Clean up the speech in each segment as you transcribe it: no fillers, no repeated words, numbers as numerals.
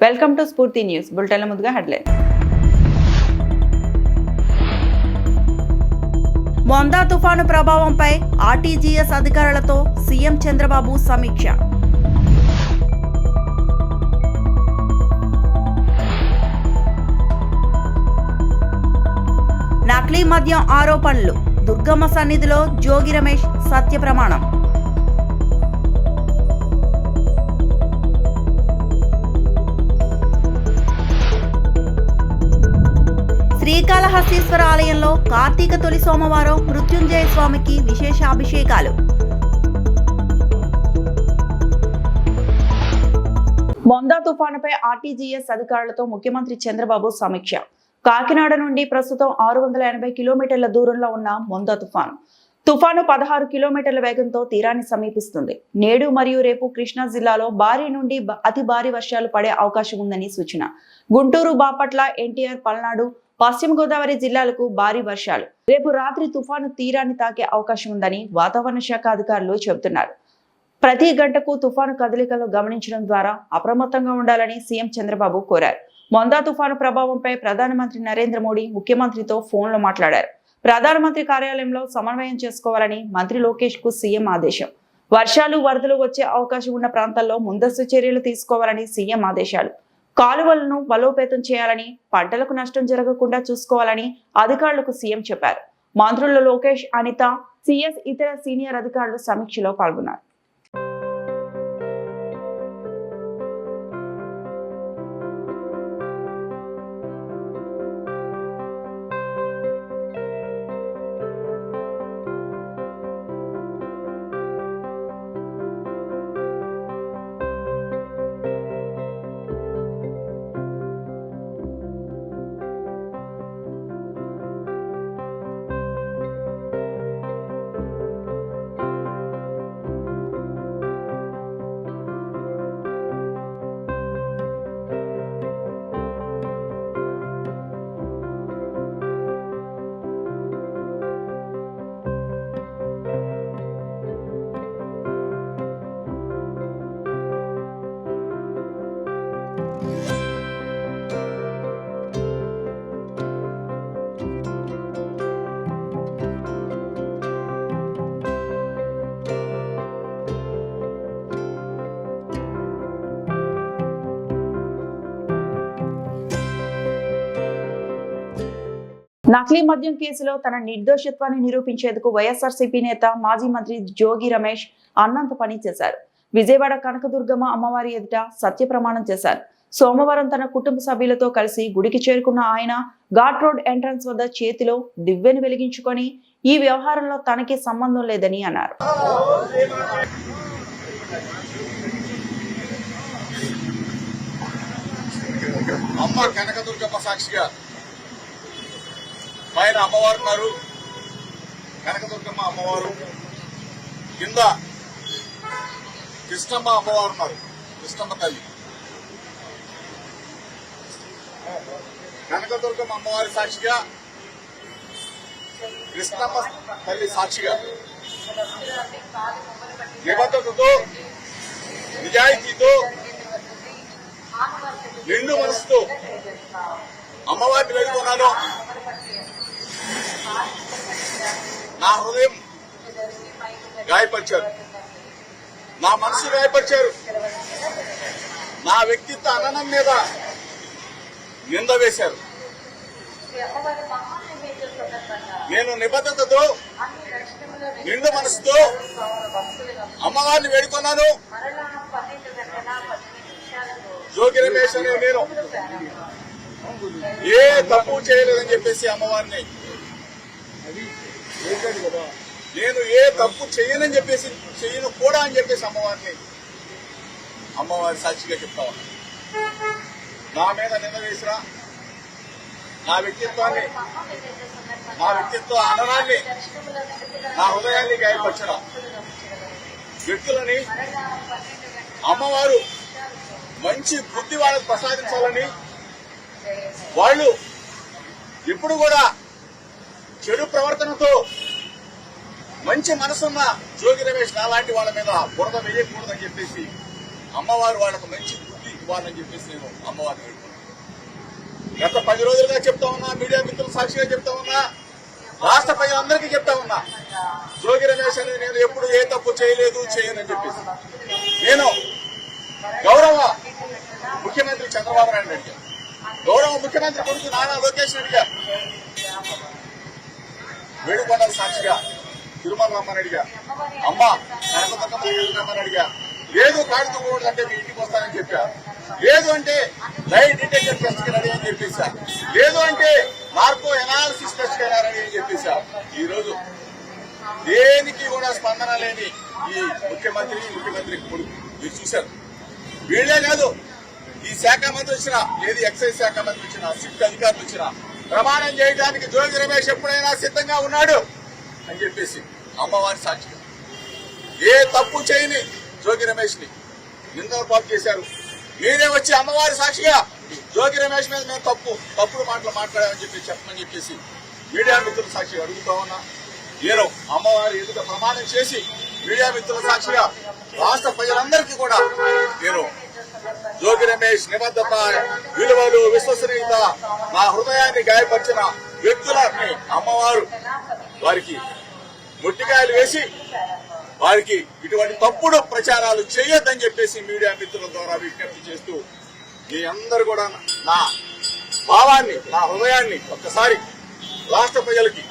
Welcome to స్ఫూర్తి news బులెటిన్ల ముందుగా headline. Montha తుఫాను ప్రభావంపై ఆర్టీజీఎస్ అధికారులతో సీఎం చంద్రబాబు సమీక్ష. నకిలీ మద్యం ఆరోపణలు, దుర్గమ్మ సన్నిధిలో జోగి రమేష్ సత్య ప్రమాణం. శ్రీకాళహస్తీశ్వర ఆలయంలో కార్తీక తొలి సోమవారం మృత్యుంజయ స్వామికి విశేష అభిషేకాలు. మొందా తుఫానుపై ఆర్టీజీఎస్ అధికారులతో ముఖ్యమంత్రి చంద్రబాబు సమీక్ష. కాకినాడ నుండి ప్రస్తుతం 680 కిలోమీటర్ల దూరంలో ఉన్న మొందా తుఫాను 16 కిలోమీటర్ల వేగంతో తీరాన్ని సమీపిస్తుంది. నేడు మరియు రేపు కృష్ణా జిల్లాలో భారీ నుండి అతి భారీ వర్షాలు పడే అవకాశం ఉందని సూచన. గుంటూరు, బాపట్ల, ఎన్టీఆర్, పల్నాడు, పశ్చిమ గోదావరి జిల్లాలకు భారీ వర్షాలు. రేపు రాత్రి తుఫాను తీరాన్ని తాకే అవకాశం ఉందని వాతావరణ శాఖ అధికారులు చెబుతున్నారు. ప్రతి గంటకు తుఫాను కదలికలు గమనించడం ద్వారా అప్రమత్తంగా ఉండాలని సీఎం చంద్రబాబు కోరారు. మొందా తుఫాను ప్రభావంపై ప్రధానమంత్రి నరేంద్ర మోడీ ముఖ్యమంత్రితో ఫోన్లో మాట్లాడారు. ప్రధానమంత్రి కార్యాలయంలో సమన్వయం చేసుకోవాలని మంత్రి లోకేష్ కు సీఎం ఆదేశం. వర్షాలు, వరదలు వచ్చే అవకాశం ఉన్న ప్రాంతాల్లో ముందస్తు చర్యలు తీసుకోవాలని సీఎం ఆదేశాలు. కాలువలను బలోపేతం చేయాలని, పంటలకు నష్టం జరగకుండా చూసుకోవాలని అధికారులకు సీఎం చెప్పారు. మంత్రులు లోకేష్, అనిత, సిఎస్, ఇతర సీనియర్ అధికారులు సమీక్షలో పాల్గొన్నారు. నకిలీ మద్యం కేసులో తన నిర్దోషత్వాన్ని నిరూపించేందుకు వైఎస్ఆర్సీపీ నేత, మాజీ మంత్రి జోగి రమేష్ అన్నంత పని చేశారు. విజయవాడ కనకదుర్గమ్మ అమ్మవారి ఎదుట సత్య ప్రమాణం చేశారు. సోమవారం తన కుటుంబ సభ్యులతో కలిసి గుడికి చేరుకున్న ఆయన ఘాట్ రోడ్ ఎంట్రన్స్ వద్ద చేతిలో దివ్వెను వెలిగించుకొని ఈ వ్యవహారంలో తనకి సంబంధం లేదని అన్నారు. పైన అమ్మవారు ఉన్నారు, కనకదుర్గమ్మ అమ్మవారు, కింద కృష్ణమ్మ అమ్మవారు ఉన్నారు, కృష్ణమ్మ తల్లి. కనకదుర్గమ్మ అమ్మవారి సాక్షిగా, కృష్ణమ్మ తల్లి సాక్షిగా నిబద్ధతతో, నిజాయితీతో, నిండు మనసుతో అమ్మవారిని వేడుకున్నాను. నా హృదయం గాయపరిచారు, నా మనసు గాయపరిచారు, నా వ్యక్తిత్వ అననం మీద నింద వేశారు. నేను నిబద్ధతతో, నిండు మనసుతో అమ్మవారిని వేడుకున్నాను. జోగి రమేష్ అనే నేను ఏ తప్పు చేయలేదని చెప్పేసి అమ్మవారిని, నేను ఏ తప్పు చేయనని చెప్పేసి, చేయను కూడా అని చెప్పేసి అమ్మవారి సాక్షిగా చెప్తా ఉన్నా. నా మీద నింద వేసిన, నా వ్యక్తిత్వ అననాన్ని, నా హృదయాన్ని గాయపరచిన వ్యక్తులని అమ్మవారు మంచి బుద్ధి వాళ్ళకు ప్రసాదించాలని, వాళ్ళు ఎప్పుడు కూడా చెడు ప్రవర్తనతో మంచి మనసున్న జోగి రమేష్ నాలాంటి వాళ్ళ మీద బురద వేయకూడదని చెప్పేసి అమ్మవారు వాళ్ళకు మంచి బుద్ధి ఇవ్వాలని చెప్పేసి నేను అమ్మవారిని వేడుకున్నాను. గత 10 రోజులుగా చెప్తా ఉన్నా, మీడియా మిత్రులు సాక్షిగా చెప్తా ఉన్నా, రాష్ట్ర ప్రజలందరికీ చెప్తా ఉన్నా, జోగి రమేష్ అని నేను ఎప్పుడు ఏ తప్పు చేయనని చెప్పేసి నేను గౌరవ ముఖ్యమంత్రి చంద్రబాబు నాయుడు అడిగా, గౌరవ ముఖ్యమంత్రి కొడుకు నారా లోకేష్ అడిగా, వేడుకొండల సాక్షిగా తిరుమల రమ్మని అడిగా, అమ్మ రమ్మని అడిగా. లేదు కాడుతూ అంటే మీ ఇంటికి వస్తానని చెప్పా, లేదు అంటే లైట్ డిటెక్టర్ టెస్ట్ కి రెడీ అని చెప్పేశా, లేదు అంటే నార్కో ఎనాలిసిస్ టెస్ట్ కి రెడీ అని చెప్పేశా. ఈ రోజు దేనికి కూడా స్పందన లేని ఈ ముఖ్యమంత్రి కొడుకు మీరు చూశారు. వీళ్లే కాదు, ఈ శాఖ మంత్రి వచ్చినా, ఏది ఎక్సైజ్ శాఖ మంత్రి వచ్చినా, సిట్ అధికారులు వచ్చినా ప్రమాణం చేయడానికి జోగి రమేష్ ఎప్పుడైనా సిద్ధంగా ఉన్నాడు అని చెప్పేసి అమ్మవారి సాక్షిగా ఏ తప్పు చేయని జోగి రమేష్ ని నిందన పాలు చేశారు. మీరే వచ్చి అమ్మవారి సాక్షిగా జోగి రమేష్ మీద మేము తప్పుడు మాటలు మాట్లాడామని చెప్పమని చెప్పేసి మీడియా మిత్రుల సాక్షిగా అడుగుతా ఉన్నా. నేను అమ్మవారి ఎదుట ప్రమాణం చేసి మీడియా మిత్రుల సాక్షిగా రాష్ట్ర ప్రజలందరికీ కూడా నేను జోగి రమేష్ నిబద్ధత, విలువలు, విశ్వసనీయత, నా హృదయాన్ని గాయపరిచిన వ్యక్తులని అమ్మవారు వారికి మొట్టికాయలు వేసి వారికి ఇటువంటి తప్పుడు ప్రచారాలు చేయొద్దని చెప్పేసి మీడియా మిత్రుల ద్వారా విజ్ఞప్తి చేస్తూ మీ అందరూ కూడా నా భావాన్ని, నా హృదయాన్ని ఒక్కసారి రాష్ట్ర ప్రజలకి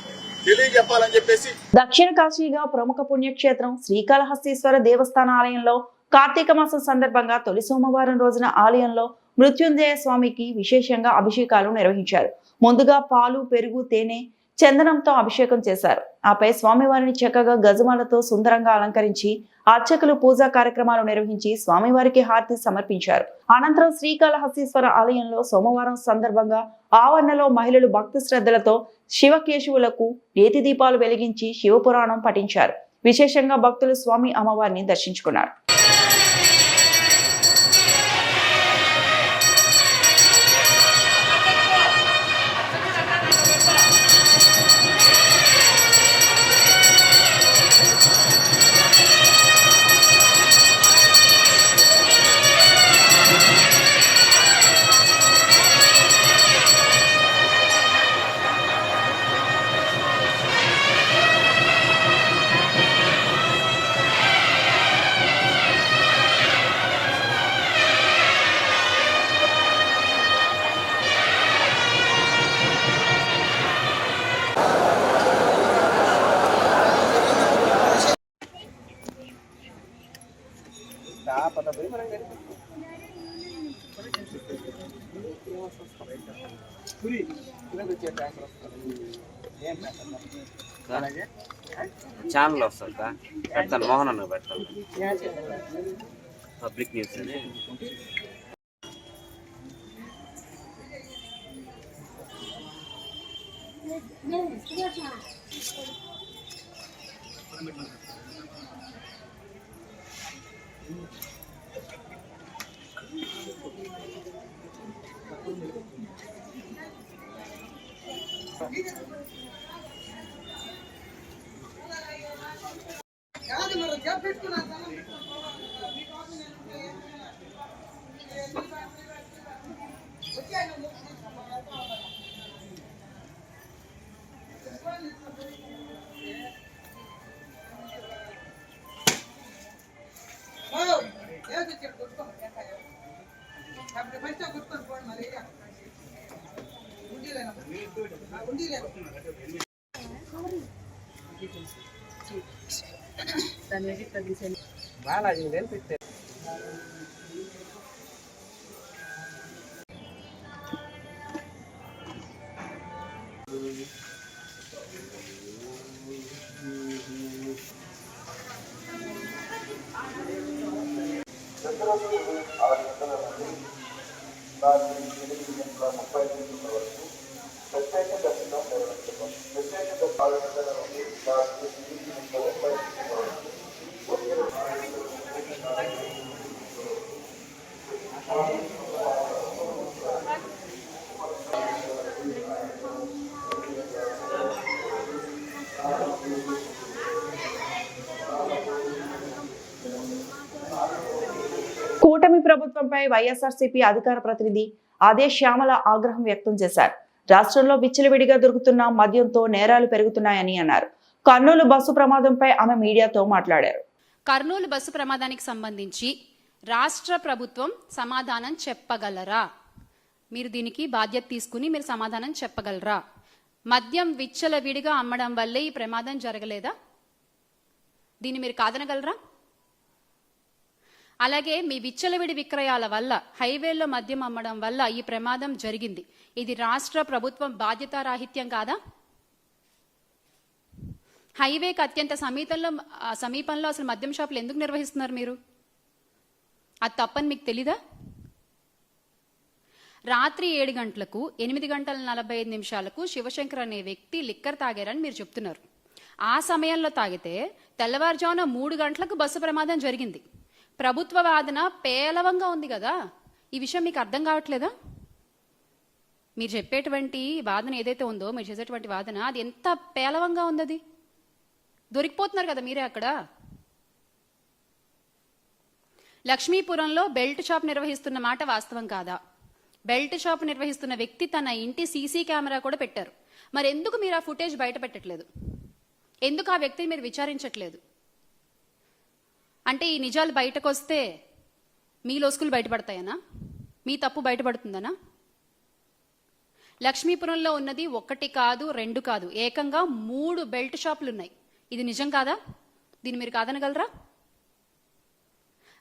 తెలియజెప్పాలని చెప్పేసి. దక్షిణ కాశీగా ప్రముఖ పుణ్యక్షేత్రం శ్రీకాళహస్తీశ్వర దేవస్థాన ఆలయంలో కార్తీక మాసం సందర్భంగా తొలి సోమవారం రోజున ఆలయంలో మృత్యుంజయ స్వామికి విశేషంగా అభిషేకాలు నిర్వహించారు. ముందుగా పాలు, పెరుగు, తేనె, చందనంతో అభిషేకం చేశారు. ఆపై స్వామివారిని చక్కగా గజమాలతో సుందరంగా అలంకరించి అర్చకులు పూజా కార్యక్రమాలు నిర్వహించి స్వామివారికి హారతి సమర్పించారు. అనంతరం శ్రీకాళహస్తీశ్వర ఆలయంలో సోమవారం సందర్భంగా ఆవరణలో మహిళలు భక్తి శ్రద్ధలతో శివకేశవులకు నేతి దీపాలు వెలిగించి శివపురాణం పఠించారు. విశేషంగా భక్తులు స్వామి అమ్మవారిని దర్శించుకున్నారు. ఛానల్ వస్తుంది పెడతాను, మోహన్ అన్న పెడతాను, పబ్లిక్ న్యూస్ అని. బాలాజీ పెట్టారు. కూటమి ప్రభుత్వం ప్రమాదంపై వైఎస్ఆర్సీపీ అధికార ప్రతినిధి అదే శ్యామల ఆగ్రహం వ్యక్తం చేశారు. రాష్ట్రంలో విచ్చలవిడిగా దొరుకుతున్న మద్యంతో నేరాలు పెరుగుతున్నాయని అన్నారు. కర్నూలు బస్సు ప్రమాదంపై ఆమె మీడియాతో మాట్లాడారు. కర్నూలు బస్సు ప్రమాదానికి సంబంధించి రాష్ట్ర ప్రభుత్వం సమాధానం చెప్పగలరా? మీరు దీనికి బాధ్యత తీసుకుని మీరు సమాధానం చెప్పగలరా? మద్యం విచ్చలవిడిగా అమ్మడం వల్లే ఈ ప్రమాదం జరగలేదా? దీన్ని మీరు కాదనగలరా? అలాగే మీ విచ్చలవిడి విక్రయాల వల్ల, హైవేల్లో మద్యం అమ్మడం వల్ల ఈ ప్రమాదం జరిగింది. ఇది రాష్ట్ర ప్రభుత్వం బాధ్యతారాహిత్యం కాదా? హైవేకి అత్యంత సమీపంలో అసలు మద్యం షాపులు ఎందుకు నిర్వహిస్తున్నారు మీరు? అది తప్పని మీకు తెలీదా? రాత్రి 7 గంటలకు 8 గంటల 45 నిమిషాలకు శివశంకర్ అనే వ్యక్తి లిక్కర్ తాగారని మీరు చెప్తున్నారు. ఆ సమయంలో తాగితే తెల్లవారుజామున 3 గంటలకు బస్సు ప్రమాదం జరిగింది. ప్రభుత్వ వాదన పేలవంగా ఉంది కదా, ఈ విషయం మీకు అర్థం కావట్లేదా? మీరు చెప్పేటువంటి వాదన ఏదైతే ఉందో, మీరు చేసేటువంటి వాదన అది ఎంత పేలవంగా ఉంది. అది దొరికిపోతున్నారు కదా మీరే అక్కడ. లక్ష్మీపురంలో బెల్ట్ షాప్ నిర్వహిస్తున్న మాట వాస్తవం కాదా? బెల్ట్ షాప్ నిర్వహిస్తున్న వ్యక్తి తన ఇంటి సీసీ కెమెరా కూడా పెట్టారు. మరి ఎందుకు మీరు ఆ ఫుటేజ్ బయట పెట్టట్లేదు? ఎందుకు ఆ వ్యక్తిని మీరు విచారించట్లేదు? అంటే ఈ నిజాలు బయటకు వస్తే మీ లోసుకులు బయటపడతాయనా? మీ తప్పు బయటపడుతుందనా? లక్ష్మీపురంలో ఉన్నది 1 కాదు 2 కాదు, ఏకంగా 3 బెల్ట్ షాపులు ఉన్నాయి. ఇది నిజం కాదా? దీన్ని మీరు కాదనగలరా?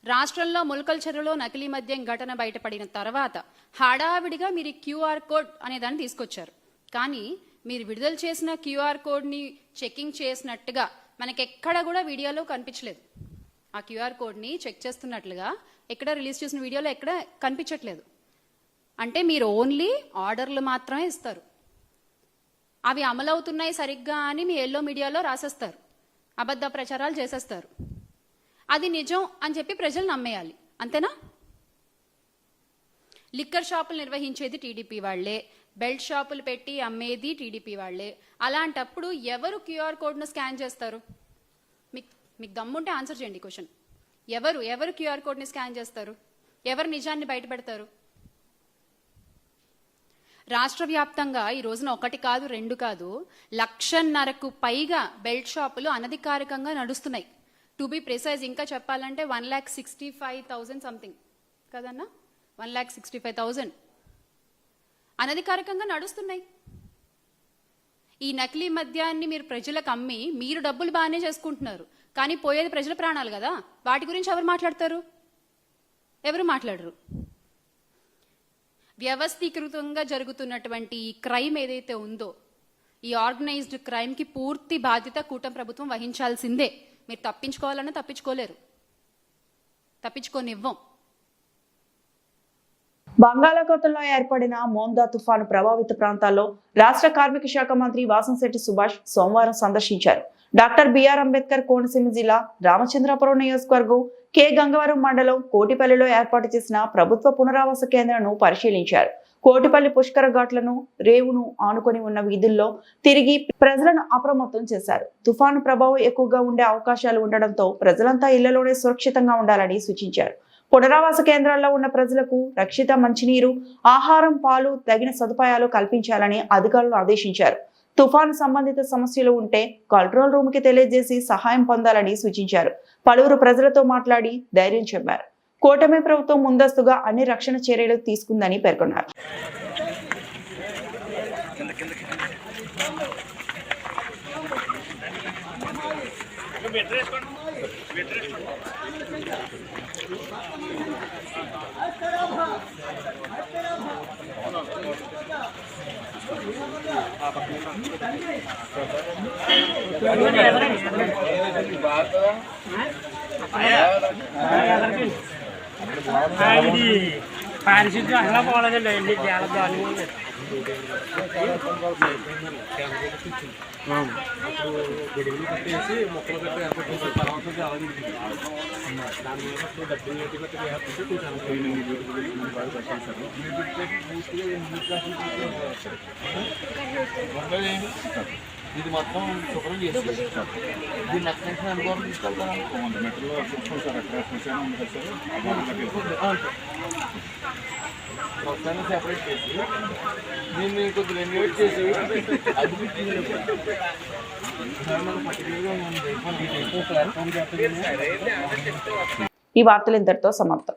రాష్ట్రంలో ములకల్ చెరువులో నకిలీ మద్యం ఘటన బయటపడిన తర్వాత హడావిడిగా మీరు క్యూఆర్ కోడ్ అనే దాన్ని తీసుకొచ్చారు. కానీ మీరు విడుదల చేసిన క్యూఆర్ కోడ్ని చెకింగ్ చేసినట్టుగా మనకెక్కడ కూడా వీడియోలో కనిపించలేదు. ఆ క్యూఆర్ కోడ్ని చెక్ చేస్తున్నట్లుగా ఎక్కడ రిలీజ్ చేసిన వీడియోలో ఎక్కడ కనిపించట్లేదు. అంటే మీరు ఓన్లీ ఆర్డర్లు మాత్రమే ఇస్తారు. అవి అమలవుతున్నాయి సరిగ్గా అని మీ ఎల్లో మీడియాలో రాసేస్తారు, అబద్ధ ప్రచారాలు చేసేస్తారు. అది నిజం అని చెప్పి ప్రజలు నమ్మేయాలి, అంతేనా? లిక్కర్ షాపులు నిర్వహించేది టీడీపీ వాళ్లే, బెల్ట్ షాపులు పెట్టి అమ్మేది టీడీపీ వాళ్లే. అలాంటప్పుడు ఎవరు క్యూఆర్ కోడ్ను స్కాన్ చేస్తారు? మీకు దమ్ముంటే ఆన్సర్ చేయండి క్వశ్చన్. ఎవరు క్యూఆర్ కోడ్ని స్కాన్ చేస్తారు? ఎవరు నిజాన్ని బయట పెడతారు? రాష్ట్ర వ్యాప్తంగా ఈ రోజున 1 కాదు 2 కాదు 1,50,000కు పైగా బెల్ట్ షాపులు అనధికారికంగా నడుస్తున్నాయి. టు బి ప్రిసైజ్, ఇంకా చెప్పాలంటే 1,65,000 సంథింగ్ కదన్నా, 1,65,000 అనధికారికంగా నడుస్తున్నాయి. ఈ నకిలీ మద్యాన్ని మీరు ప్రజలకు అమ్మి మీరు డబ్బులు బాగానే చేసుకుంటున్నారు, కానీ పోయేది ప్రజల ప్రాణాలు కదా. వాటి గురించి ఎవరు మాట్లాడతారు? ఎవరు మాట్లాడరు. వ్యవస్థీకృతంగా జరుగుతున్నటువంటి ఈ క్రైమ్ ఏదైతే ఉందో, ఈ ఆర్గనైజ్డ్ క్రైమ్కి పూర్తి బాధ్యత కూటమి ప్రభుత్వం వహించాల్సిందే. మీరు తప్పించుకోవాలన్నా తప్పించుకోలేరు, తప్పించుకోనివ్వం. బంగాళాఖాతంలో ఏర్పడిన మోందా తుఫాను ప్రభావిత ప్రాంతాల్లో రాష్ట్ర కార్మిక శాఖ మంత్రి వాసంశెట్టి సుభాష్ సోమవారం సందర్శించారు. డాక్టర్ బిఆర్ అంబేద్కర్ కోనసీమ జిల్లా రామచంద్రపురం నియోజకవర్గం కె గంగవరం మండలం కోటిపల్లిలో ఏర్పాటు చేసిన ప్రభుత్వ పునరావాస కేంద్రాలను పరిశీలించారు. కోటిపల్లి పుష్కర ఘాట్లను, రేవును ఆనుకొని ఉన్న వీధుల్లో తిరిగి ప్రజలను అప్రమత్తం చేశారు. తుఫాను ప్రభావం ఎక్కువగా ఉండే అవకాశాలు ఉండడంతో ప్రజలంతా ఇళ్లలోనే సురక్షితంగా ఉండాలని సూచించారు. పునరావాస కేంద్రాల్లో ఉన్న ప్రజలకు రక్షిత మంచినీరు, ఆహారం, పాలు, తగిన సదుపాయాలు కల్పించాలని అధికారులు ఆదేశించారు. తుఫాను సంబంధిత సమస్యలు ఉంటే కంట్రోల్ రూమ్ కి తెలియజేసి సహాయం పొందాలని సూచించారు. పలువురు ప్రజలతో మాట్లాడి ధైర్యం చెప్పారు. కూటమి ప్రభుత్వం ముందస్తుగా అన్ని రక్షణ చర్యలు తీసుకుందని పేర్కొన్నారు. పారిశుద్ధ్యం అసలు పోలేదండి, చాలా దారుణంగా ఉంది. గొడుగులు కట్టేసి మొక్కలు కట్టి ఏర్పడుతుంది. తర్వాత డబ్బులు ఇది మొత్తం శుభ్రం చేసి దీన్ని ఎక్స్టెన్షన్ ఎంత దూరం తీసుకెళ్తారా? 100 మీటర్లు చూసుకోండి సార్. అక్కడ శ్మశానం ఉంది కదా సార్, ఆ దాంట్లోకి వెళ్ళిపోండి. మొత్తాన్ని సెపరేట్ చేసి దీన్ని కొద్దిగా రెన్యూట్ చేసి అది పర్టికులర్గా ఈ వార్తలు ఇంతటితో సమాప్తం.